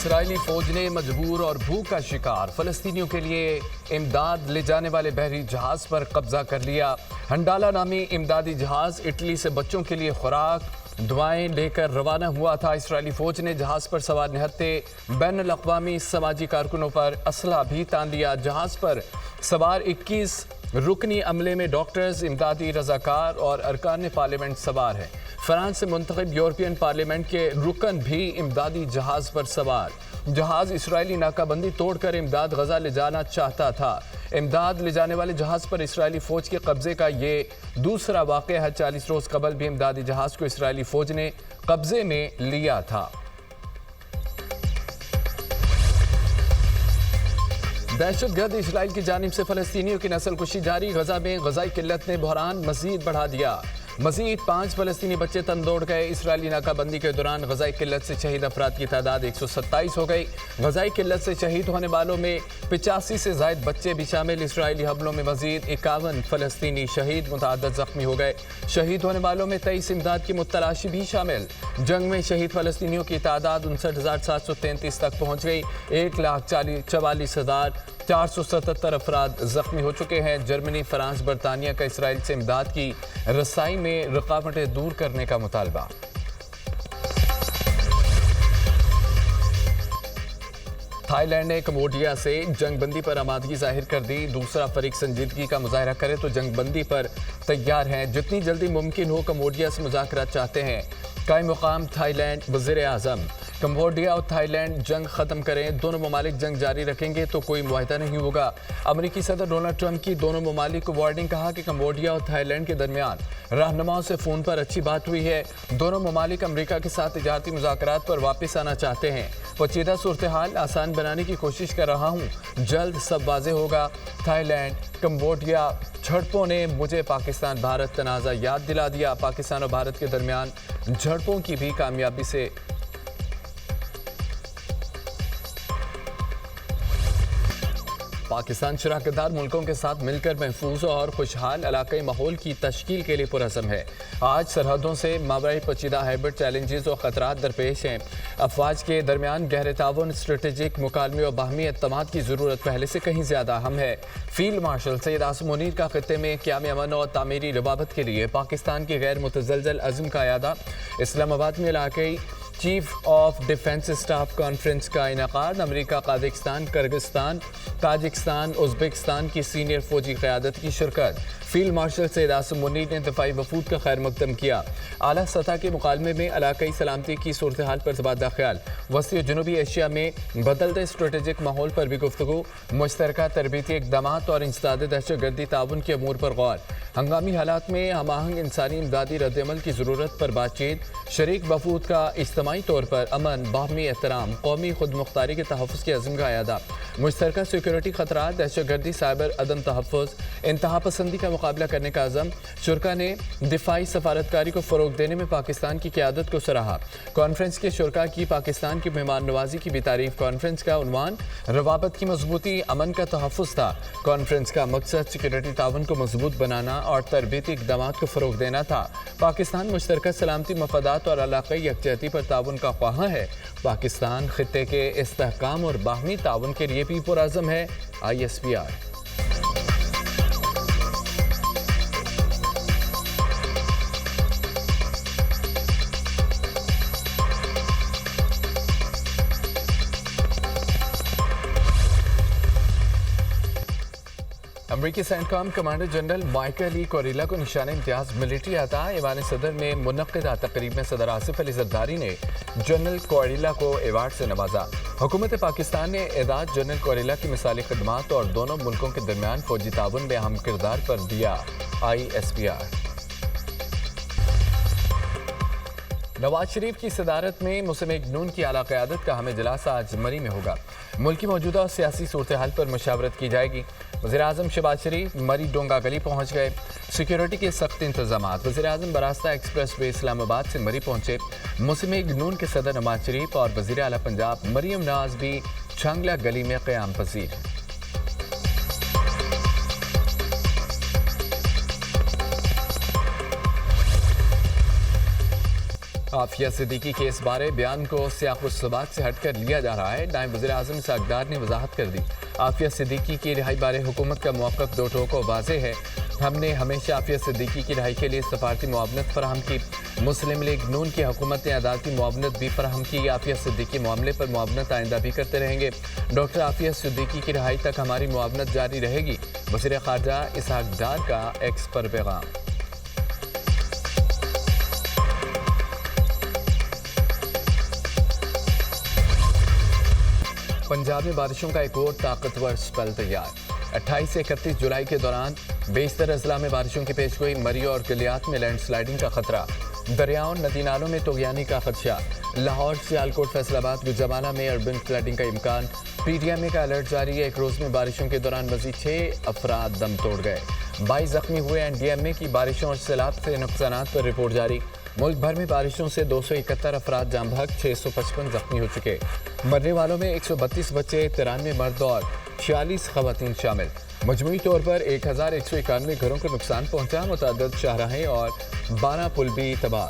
اسرائیلی فوج نے مجبور اور بھوک کا شکار فلسطینیوں کے لیے امداد لے جانے والے بحری جہاز پر قبضہ کر لیا۔ ہنڈالا نامی امدادی جہاز اٹلی سے بچوں کے لیے خوراک دعائیں لے کر روانہ ہوا تھا۔ اسرائیلی فوج نے جہاز پر سوار نہتے بین الاقوامی سماجی کارکنوں پر اسلحہ بھی تان لیا۔ جہاز پر سوار 21 رکنی عملے میں ڈاکٹرز، امدادی رضاکار اور ارکان پارلیمنٹ سوار ہیں۔ فرانس سے منتخب یورپین پارلیمنٹ کے رکن بھی امدادی جہاز پر سوار۔ جہاز اسرائیلی ناکہ بندی توڑ کر امداد غزہ لے جانا چاہتا تھا۔ امداد لے جانے والے جہاز پر اسرائیلی فوج کے قبضے کا یہ دوسرا واقعہ ہے۔ 40 روز قبل بھی امدادی جہاز کو اسرائیلی فوج نے قبضے میں لیا تھا۔ دہشت گرد اسرائیل کی جانب سے فلسطینیوں کی نسل کشی جاری۔ غزہ میں غذائی قلت نے بحران مزید بڑھا دیا۔ مزید 5 فلسطینی بچے تن دوڑ گئے۔ اسرائیلی ناکہ بندی کے دوران غذائی قلت سے شہید افراد کی تعداد 127 ہو گئی۔ غذائی قلت سے شہید ہونے والوں میں 85 سے زائد بچے بھی شامل۔ اسرائیلی حملوں میں مزید 51 فلسطینی شہید، متعدد زخمی ہو گئے۔ شہید ہونے والوں میں 23 امداد کی متلاشی بھی شامل۔ جنگ میں شہید فلسطینیوں کی تعداد 59,733 تک پہنچ گئی۔ 1,44,477 افراد زخمی ہو چکے ہیں۔ جرمنی، فرانس، برطانیہ کا اسرائیل سے امداد کی رسائی میں رکاوٹیں دور کرنے کا مطالبہ۔ تھائی لینڈ نے کمبوڈیا سے جنگ بندی پر آمادگی ظاہر کر دی۔ دوسرا فریق سنجیدگی کا مظاہرہ کرے تو جنگ بندی پر تیار ہیں۔ جتنی جلدی ممکن ہو کمبوڈیا سے مذاکرات چاہتے ہیں۔ قائم مقام تھائی لینڈ وزیر اعظم کمبوڈیا اور تھائی لینڈ جنگ ختم کریں، دونوں ممالک جنگ جاری رکھیں گے تو کوئی معاہدہ نہیں ہوگا۔ امریکی صدر ڈونلڈ ٹرمپ کی دونوں ممالک کو وارننگ، کہا کہ کمبوڈیا اور تھائی لینڈ کے درمیان رہنماؤں سے فون پر اچھی بات ہوئی ہے۔ دونوں ممالک امریکہ کے ساتھ تجارتی مذاکرات پر واپس آنا چاہتے ہیں۔ پیچیدہ صورتحال آسان بنانے کی کوشش کر رہا ہوں، جلد سب واضح ہوگا۔ تھائی لینڈ کمبوڈیا جھڑپوں نے مجھے پاکستان بھارت تنازع یاد دلا دیا۔ پاکستان اور بھارت کے درمیان جھڑپوں کی بھی کامیابی سے پاکستان شراکت دار ملکوں کے ساتھ مل کر محفوظ اور خوشحال علاقائی ماحول کی تشکیل کے لیے پرعزم ہے۔ آج سرحدوں سے مابعد پیچیدہ ہائبرڈ چیلنجز اور خطرات درپیش ہیں۔ افواج کے درمیان گہرے تعاون، اسٹریٹجک مکالمے اور باہمی اعتماد کی ضرورت پہلے سے کہیں زیادہ اہم ہے۔ فیلڈ مارشل سید عاصم منیر کا خطے میں قیام امن اور تعمیری روابط کے لیے پاکستان کی غیر متزلزل عزم کا اعادہ۔ اسلام آباد میں علاقائی chief of defence staff conference کا انعقاد۔ امریکہ، قازقستان، کرغزستان، تاجکستان، ازبکستان کی سینئر فوجی قیادت کی شرکت۔ فیلڈ مارشل سید عاصم منیر نے دفاعی وفود کا خیر مقدم کیا۔ اعلیٰ سطح کے مکالمے میں علاقائی سلامتی کی صورتحال پر تبادلہ خیال، وسطی اور جنوبی ایشیا میں بدلتے اسٹریٹجک ماحول پر بھی گفتگو، مشترکہ تربیتی اقدامات اور انسداد دہشت گردی تعاون کے امور پر غور۔ ہنگامی حالات میں ہم آہنگ انسانی امدادی ردعمل کی ضرورت پر بات چیت۔ شریک وفود کا اجتماعی طور پر امن، باہمی احترام، قومی خود مختاری کے تحفظ کے عزم کا اعادہ۔ مشترکہ سیکورٹی خطرات، دہشت گردی، سائبر عدم تحفظ، انتہا پسندی کا مقابلہ کرنے کا عزم۔ شرکاء نے دفاعی سفارتکاری کو فروغ دینے میں پاکستان کی قیادت کو سراہا۔ کانفرنس کے شرکاء کی پاکستان کی مہمان نوازی کی بھی تعریف۔ کانفرنس کا عنوان روابط کی مضبوطی، امن کا تحفظ تھا۔ کانفرنس کا مقصد سیکورٹی تعاون کو مضبوط بنانا اور تربیتی اقدامات کو فروغ دینا تھا۔ پاکستان مشترکہ سلامتی مفادات اور علاقائی یکجہتی پر تعاون کا خواہاں ہے۔ پاکستان خطے کے استحکام اور باہمی تعاون کے لیے بھی پرعزم ہے۔ ISPR امریکی سینٹکام کمانڈر جنرل مائیکل ای کوریلا کو نشان امتیاز ملٹری عطا۔ ایوان صدر میں منعقدہ تقریب میں صدر آصف علی زرداری نے جنرل کوریلا کو ایوارڈ سے نوازا۔ حکومت پاکستان نے اعزاز جنرل کوریلا کی مثالی خدمات اور دونوں ملکوں کے درمیان فوجی تعاون میں اہم کردار پر دیا۔ ISPR نواز شریف کی صدارت میں موسم جنون کی اعلیٰ قیادت کا ہم اجلاس آج مری میں ہوگا۔ ملکی موجودہ اور سیاسی صورتحال پر مشاورت کی جائے گی۔ وزیر اعظم شہباز شریف مری ڈونگا گلی پہنچ گئے۔ سیکیورٹی کے سخت انتظامات۔ وزیر اعظم براستہ ایکسپریس وے اسلام آباد سے مری پہنچے۔ موسم جنون کے صدر نواز شریف اور وزیر اعلیٰ پنجاب مریم نواز بھی چھانگلہ گلی میں قیام پذیر ہیں۔ आफिया सिद्दीकी के इस बारे बयान को सियाक़-उस-सबाक़ से हटकर लिया जा रहा है। नायब वज़ीर-ए-आज़म इसहाक़ डार ने वज़ाहत कर दी। आफिया सिद्दीकी की रिहाई बारे हुकूमत का मौक़िफ़ दो टोक और वाज़ेह है। हमने हमेशा आफिया सिद्दीकी की रिहाई के लिए सफारती मुआवनत फराहम की। मुस्लिम लीग नून की हुकूमत ने अदालती मुआवनत भी फराहम की। आफिया सिद्दीकी मामले पर मुआवनत आइंदा भी करते रहेंगे। डॉक्टर आफिया सिद्दीकी की रिहाई तक हमारी मुआवनत जारी रहेगी। वज़ीर ख़ारजा इसहाक़ डार का एक्स पर पैगाम। पंजाब में बारिशों का एक और ताकतवर स्पेल तैयार। 28 से 31 जुलाई के दौरान बेशतर अजला में बारिशों की पेशगोई। मरी और गलियात में लैंडस्लाइडिंग का खतरा। दरियाओं नदी नालों में तोगयानी का खदशा। लाहौर, सियालकोट, फैसलाबाद, गुजरावाला में अर्बन फ्लडिंग का इम्कान। PTMA का अलर्ट जारी है। एक रोज में बारिशों के दौरान मजीद 6 अफराद दम तोड़ गए। 22 जख्मी हुए। NDMA की बारिशों और सैलाब से नुकसानात पर रिपोर्ट जारी। मुल्क भर में बारिशों से 271 अफराद जाम बहक, 655 जख्मी हो चुके। मरने वालों में 132 बच्चे, 93 मर्द और 46 खवातीन शामिल। मजमूई तौर पर 1191 घरों को नुकसान पहुंचा। मुतअद्दिद शाहराहें और 12 पुल भी तबाह।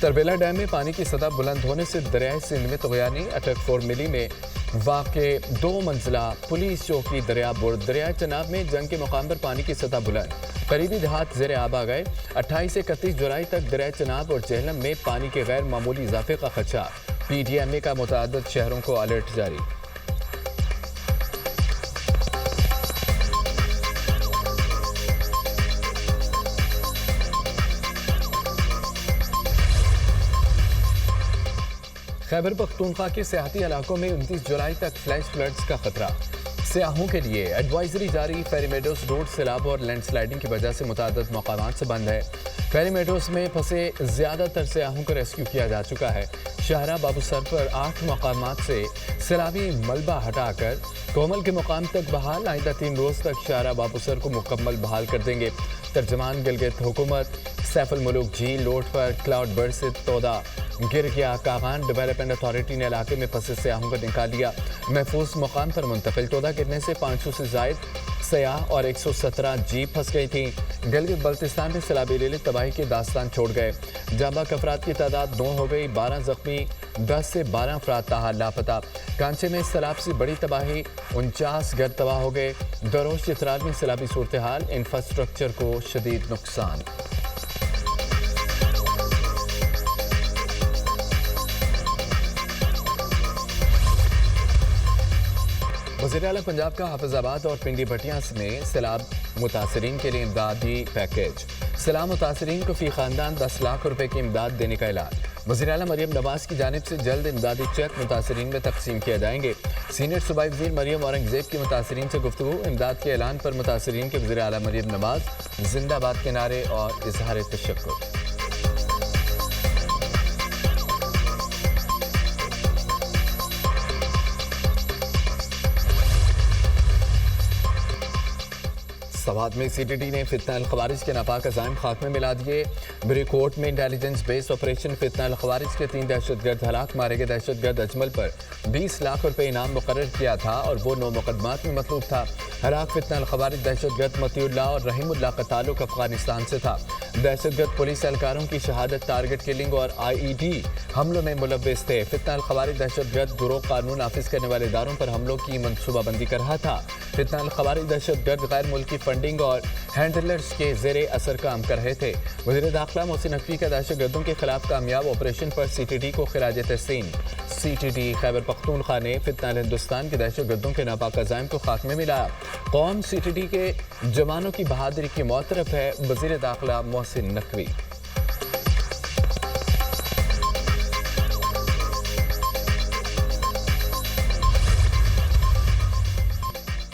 तरबेला डैम में पानी की सतह बुलंद होने से दरियाए सिंध में तगयानी। अटक 4 मिली में वाक़े 2 मंजिला पुलिस चौकी दरिया बुर्द। दरिया चनाब में जंग के मुकाम पर पानी की सतह बुलंद। करीबी देहात ज़ेर आब आ गए। 28 से 31 जुलाई तक दरिया चनाब और जेहलम में पानी के गैर मामूली इजाफे का खदशा। PTMA का मुतअद्दिद शहरों को अलर्ट जारी। खैबर पख्तूनख्वा के सियाहती इलाकों में 29 जुलाई तक फ्लैश फ्लड्स का खतरा। सियाहों के लिए एडवाइजरी जारी। फेरी मेडोज रोड सैलाब और लैंडस्लाइडिंग की वजह से मुतअद्दिद मकामात से बंद है। फेरी मेडोज में फंसे ज़्यादातर सियाहों को रेस्क्यू किया जा चुका है। शाहरा बाबूसर पर 8 मकामात से सैलाबी मलबा हटाकर कोमल के मुकाम तक बहाल। आइंदा 3 रोज़ तक शाहरा बाबूसर को मुकम्मल बहाल कर देंगे। तर्जमान गिलगित हुकूमत सैफुल मुलूक झील लोड पर क्लाउड बर्ड से तोदा गिर गया। कागान डेवलपमेंट अथॉरिटी ने इलाके में फंसे सियाहों को निकाल लिया। महफूज मुकाम पर मुंतकिल। तोदा गिरने से 500 से जायद सयाह और 117 जीप फंस गई थी। गिलगित बल्तिस्तान में सैलाबी रेले तबाही की दास्तान छोड़ गए। जांबाक अफराद की तादाद 9 हो गई। 12 जख्मी, 10 से 12 अफराद ताहाल लापता। कांचे में सैलाब से बड़ी तबाही। 49 घर तबाह हो गए। दरोज चित्राल में सैलाबी सूरत हाल। इंफ्रास्ट्रक्चर को शदीद नुकसान। वज़ीर-ए-आला पंजाब का हाफिजाबाद और पिंडी भटियां में सैलाब मुतासरीन के लिए इमदादी पैकेज। सैलाब मुतासरीन को फी खानदान 10 लाख रुपए की इमदाद देने का ऐलान। वज़ीर-ए-आला मरियम नवाज की जानिब से जल्द इमदादी चेक मुतासरीन में तकसीम किए जाएंगे। सीनियर सूबाई वज़ीर मरियम औरंगज़ेब की मुतासरीन से गुफ्तगू। इमदाद के ऐलान पर मुतासरीन के वज़ीर-ए-आला मरियम नवाज जिंदाबाद के नारे और इजहार तशक्कुर। सवाद में CTD ने फितना अल-खवारिज के नापाक अज़ाइम खात्मे मिला दिए। बरीकोट में इंटेलिजेंस बेस्ड ऑपरेशन फितना अल-खवारिज के 3 दहशतगर्द हलाक। मारे गए दहशतगर्द अजमल पर 20 लाख रुपए इनाम मुकर्रर किया था और वो 9 मुकदमात में मतलूब था। हलाक फितना अल-खवारिज दहशतगर्द मतीउल्लाह और रहीमुल्लाह का ताल्लुक अफगानिस्तान से था। दहशतगर्द पुलिस एहलकारों की शहादत, टारगेट किलिंग और IED हमलों में मुलव्विस थे। फितना अल-खवारिज दहशतगर्द गिरोह कानून नाफिज करने वाले इदारों पर हमलों की मनसूबाबंदी कर रहा था। फितना अल-खवारिज दहशतगर्द गैर मुल्की फंडिंग और हैंडलर्स के ज़ेरे असर काम कर रहे थे। वज़ीर दाखिला मोहसिन नकवी का दहशतगर्दों के खिलाफ कामयाब ऑपरेशन पर CTD को खिराज तहसीन। CTD खैबर पख्तूनख्वा ने फितना हिंदुस्तान के दहशतगर्दों के नापाक अज़ाइम को खात्मे मिलाया। कौम CTD के जवानों की बहादुरी की मौतरफ है। वज़ीर दाखिला मोहसिन नकवी।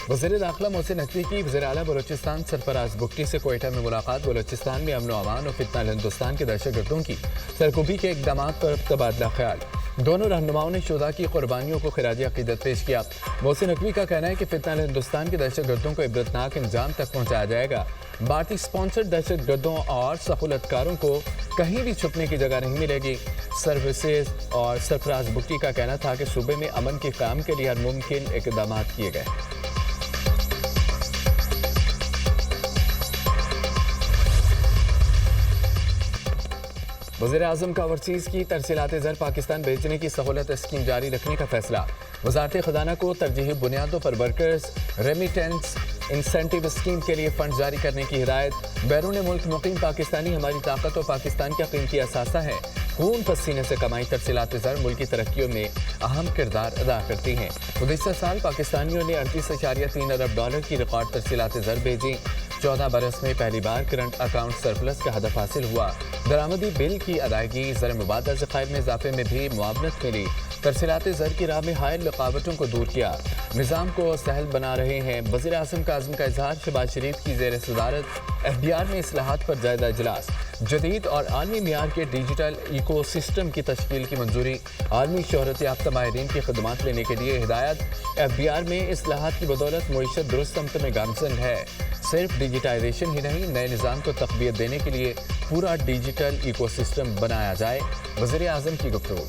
वज़ीर दाखिला मोहसिन नकवी की वज़ीर-ए-आला बलोचिस्तान सरफराज बुगटी से कोयटा में मुलाकात। बलोचिस्तान में अमन व अमान और फितना हिंदुस्तान के दहशतगर्दों की सरकुबी के इक़दाम पर तबादला ख्याल। दोनों रहनुमाओं ने शुदा की कुर्बानियों को खिराज अक़ीदत पेश किया। मोहसिन नकवी का कहना है कि फितना हिंदुस्तान के दहशतगर्दों को इबरतनाक अंजाम तक पहुँचाया जाएगा। भारतीय स्पॉन्सर्ड दहशतगर्दों और सहूलतकारों को कहीं भी छुपने की जगह नहीं मिलेगी। सर्विसेज और सरफराज बुगटी का कहना था कि सूबे में अमन के काम के लिए हर मुमकिन इक़दाम किए गए। वज़ीर आज़म का ओवरसीज़ की तरसीलात ज़र पाकिस्तान भेजने की सहूलत स्कीम जारी रखने का फैसला। वज़ारत ख़जाना को तरजीही बुनियादों पर वर्कर्स रेमिटेंस इंसेंटिव स्कीम के लिए फंड जारी करने की हिदायत। बैरून मुल्क मुकीम पाकिस्तानी हमारी ताकत और पाकिस्तान का कीमती असासा है। खून पसीने से कमाई तरसीलात ज़र मुल्क की तरक्कियों में अहम किरदार अदा करती हैं। गुज़िश्ता साल पाकिस्तानियों ने 38.3 अरब डॉलर की रिकॉर्ड तरसीलात ज़र भेजी। 14 बरस में पहली बार करंट अकाउंट सरप्लस का हदफ हासिल हुआ। दरामदी बिल की अदायगी ज़र मुबादला ज़खायर में इजाफे में भी मुआवनत मिली। तरसीलात ज़र की राह में हायल रुकावटों को दूर किया, निज़ाम को सहल बना रहे हैं। वज़ीर आज़म का आज़म का इजहार। शहबाज शरीफ की ज़ेर सदारत FBR में इस्लाहात पर जायजा इजलास। जदीद और आलमी मियार के डिजिटल इको सिस्टम की तश्कील की मंजूरी। आलमी शोहरत याफ्ता माहिरीन की खदमात लेने के लिए हिदायत। FBR में इस्लाहात की बदौलत मईशत दुरुस्त समत में गामजन है। सिर्फ डिजिटाइजेशन ही नहीं, नए निज़ाम को तक़वियत देने के लिए पूरा डिजिटल इको सिस्टम बनाया जाए। वज़ीर आज़म की गुफ्तगू।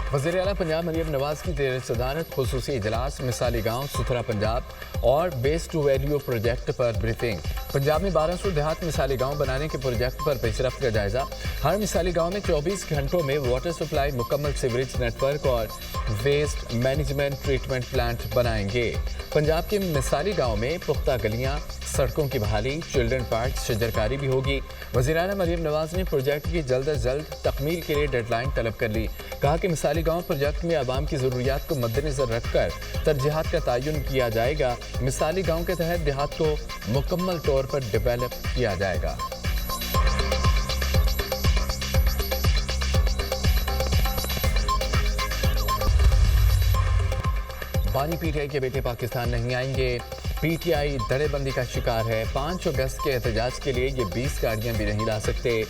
वज़ीर आला पंजाब मरियम नवाज की ज़ेर सदारत खुसूसी इजलास। मिसाली गाँव सुथरा पंजाब और बेस टू वैल्यू प्रोजेक्ट पर ब्रीफिंग। पंजाब में 1200 देहात मिसाली गाँव बनाने के प्रोजेक्ट पर पेशरफ्त का जायजा। हर मिसाली गाँव में 24 घंटों में वाटर सप्लाई, मुकम्मल सीवरेज नेटवर्क और वेस्ट मैनेजमेंट ट्रीटमेंट प्लांट बनाएंगे। पंजाब के मिसाली गाँव में पुख्ता गलियाँ, सड़कों की बहाली, चिल्ड्रन पार्क, शजरकारी भी होगी। वज़ीर आला मरियम नवाज ने प्रोजेक्ट की जल्द अज जल्द तकमील के लिए डेडलाइन तलब कर ली। कहा कि मिसाली गाँव प्रोजेक्ट में आवाम की ज़रूरियात को मद्देनज़र रखकर तरजीहात का तयन किया जाएगा। मिसाली गाँव के तहत देहात को मुकम्मल तौर पर डेवलप किया जाएगा। बानी PTI के बेटे पाकिस्तान नहीं आएंगे। PTI दड़ेबंदी का शिकार है। 5 अगस्त के एहतजाज के लिए ये 20 गाड़ियां भी नहीं ला सकते।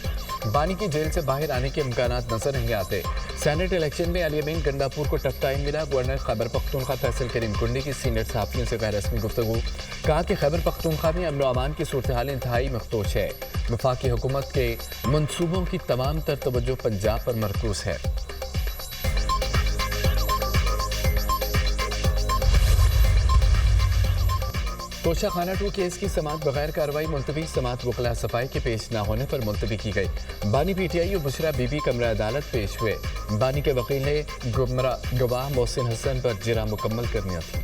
बानी की जेल से बाहर आने के इम्कानात नजर नहीं आते। सेनेट इलेक्शन में अली अमीन गंडापुर को टफ टाइम मिला। गवर्नर खैबर पख्तूनख्वा फैसल करीम कुंडी की सीनियर सहाफ़ियों से गैर रस्मी गुफ्तगू। कहा कि खैबर पख्तूनख्वा में अमन व अमान की सूरत हाल इंतहाई मखदूश है। वफाकी हुकूमत के मनसूबों की तमाम तर तवज्जो पंजाब पर मरकूज है। तोशा खाना 2 केस की समाअत बगैर कार्रवाई मुलतवी। समाअत वकला सफाई के पेश न होने पर मुलतवी की गई। बानी PTI और बुशरा बीबी कमरा अदालत पेश हुए। बानी के वकील ने गवाह मोहसिन हसन पर जिरा मुकम्मल करनी थी।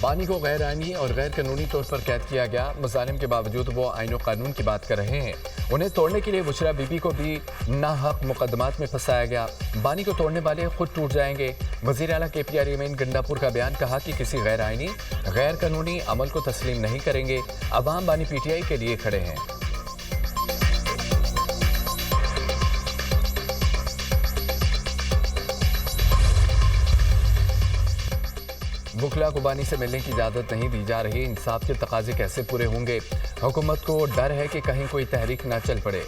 बानी को गैर आईनी और गैर कानूनी तौर पर कैद किया गया। मज़ालिम के बावजूद वो आईन और कानून की बात कर रहे हैं। उन्हें तोड़ने के लिए बुशरा बीबी को भी नाहक मुकदमात में फंसाया गया। बानी को तोड़ने वाले खुद टूट जाएंगे। वज़ीर आला KP अली अमीन गंडापुर का बयान। कहा कि किसी गैर आईनी गैर कानूनी अमल को तस्लीम नहीं करेंगे। अवाम बानी PTI के लिए खड़े हैं। वकला को बानी से मिलने की इजाज़त नहीं दी जा रही। इंसाफ के तकाजे कैसे पूरे होंगे? हुकूमत को डर है कि कहीं कोई तहरीक ना चल पड़े।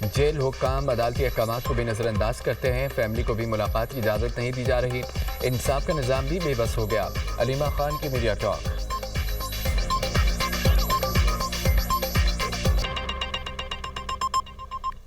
जेल हुक्काम अदालती अहकामात को भी नज़रअंदाज करते हैं। फैमिली को भी मुलाकात की इजाज़त नहीं दी जा रही। इंसाफ का निज़ाम भी बेबस हो गया। अलीमा खान की मीडिया टॉक।